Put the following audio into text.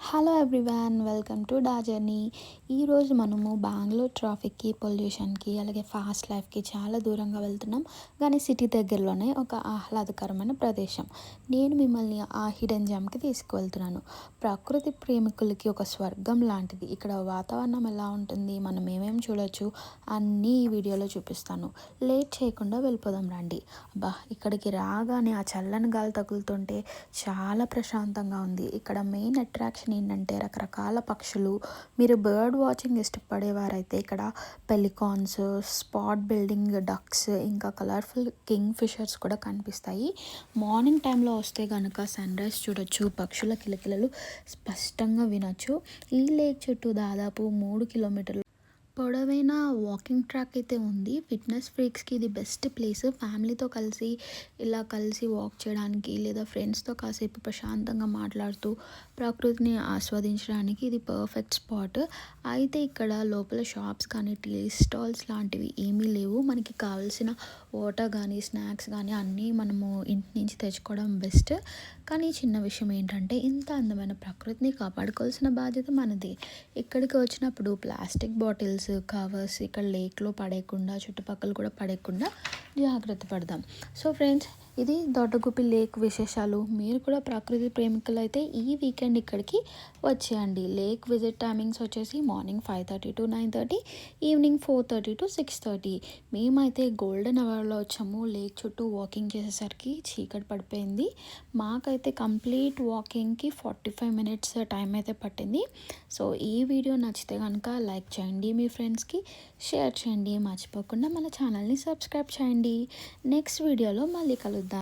Hello everyone, welcome to డా journey. ఈరోజు మనము బెంగళూరు ట్రాఫిక్కి, పొల్యూషన్కి, అలాగే ఫాస్ట్ లైఫ్కి చాలా దూరంగా వెళ్తున్నాం. కానీ సిటీ దగ్గరలోనే ఒక ఆహ్లాదకరమైన ప్రదేశం. నేను మిమ్మల్ని ఆ హిడెన్ జెమ్కి తీసుకువెళ్తున్నాను. ప్రకృతి ప్రేమికులకి ఒక స్వర్గం లాంటిది. ఇక్కడ వాతావరణం ఎలా ఉంటుంది, మనం ఏమేమి చూడొచ్చు అన్నీ ఈ వీడియోలో చూపిస్తాను. లేట్ చేయకుండా వెళ్ళిపోదాం రండి. అబ్బా, ఇక్కడికి రాగానే ఆ చల్లని గాలి తగులుతుంటే చాలా ప్రశాంతంగా ఉంది. ఇక్కడ మెయిన్ అట్రాక్షన్ ఏంటంటే రకరకాల పక్షులు. మీరు బర్డ్ వాచింగ్ ఇష్టపడేవారైతే ఇక్కడ పెలికాన్స్, స్పాట్ బిల్డింగ్ డక్స్, ఇంకా కలర్ఫుల్ కింగ్ ఫిషర్స్ కూడా కనిపిస్తాయి. మార్నింగ్ టైంలో వస్తే కనుక సన్ రైజ్ చూడొచ్చు, పక్షుల కిలకిలలు స్పష్టంగా వినొచ్చు. ఈ లేక్ చుట్టూ దాదాపు 3 కిలోమీటర్లు పొడవైన వాకింగ్ ట్రాక్ అయితే ఉంది. ఫిట్నెస్ ఫ్రీక్స్కి ఇది బెస్ట్ ప్లేస్. ఫ్యామిలీతో కలిసి వాక్ చేయడానికి, లేదా ఫ్రెండ్స్తో కాసేపు ప్రశాంతంగా మాట్లాడుతూ ప్రకృతిని ఆస్వాదించడానికి ఇది పర్ఫెక్ట్ స్పాట్. అయితే ఇక్కడ లోపల షాప్స్ కానీ, టీ స్టాల్స్ లాంటివి ఏమీ లేవు. మనకి కావాల్సిన వాటర్ కానీ, స్నాక్స్ కానీ అన్నీ మనము ఇంటి నుంచి తెచ్చుకోవడం బెస్ట్. కానీ చిన్న విషయం ఏంటంటే, ఇంత అందమైన ప్రకృతిని కాపాడుకోవాల్సిన బాధ్యత మనది. ఇక్కడికి వచ్చినప్పుడు ప్లాస్టిక్ బాటిల్స్, కవర్స్ ఇక్కడ లేక్లో పడేయకుండా, చుట్టుపక్కల కూడా పడేయకుండా జాగ్రత్త పడదాం. సో ఫ్రెండ్స్, ఇది దొడ్డగుప్పి లేక్ విశేషాలు. మీరు కూడా ప్రకృతి ప్రేమికులు అయితే ఈ వీకెండ్ ఇక్కడికి వచ్చేయండి. లేక్ విజిట్ టైమింగ్స్ వచ్చేసి మార్నింగ్ 5:30 to 9:30, ఈవినింగ్ 4:30 to 6:30. మేమైతే గోల్డెన్ అవర్లో వచ్చాము. లేక్ చుట్టూ వాకింగ్ చేసేసరికి చీకటి పడిపోయింది. మాకైతే కంప్లీట్ వాకింగ్కి 45 minutes టైం అయితే పట్టింది. సో ఈ వీడియో నచ్చితే కనుక లైక్ చేయండి, మీ ఫ్రెండ్స్కి షేర్ చేయండి, మర్చిపోకుండా మన ఛానల్ని సబ్స్క్రైబ్ చేయండి. నెక్స్ట్ వీడియోలో మళ్ళీ కలుద్దాం.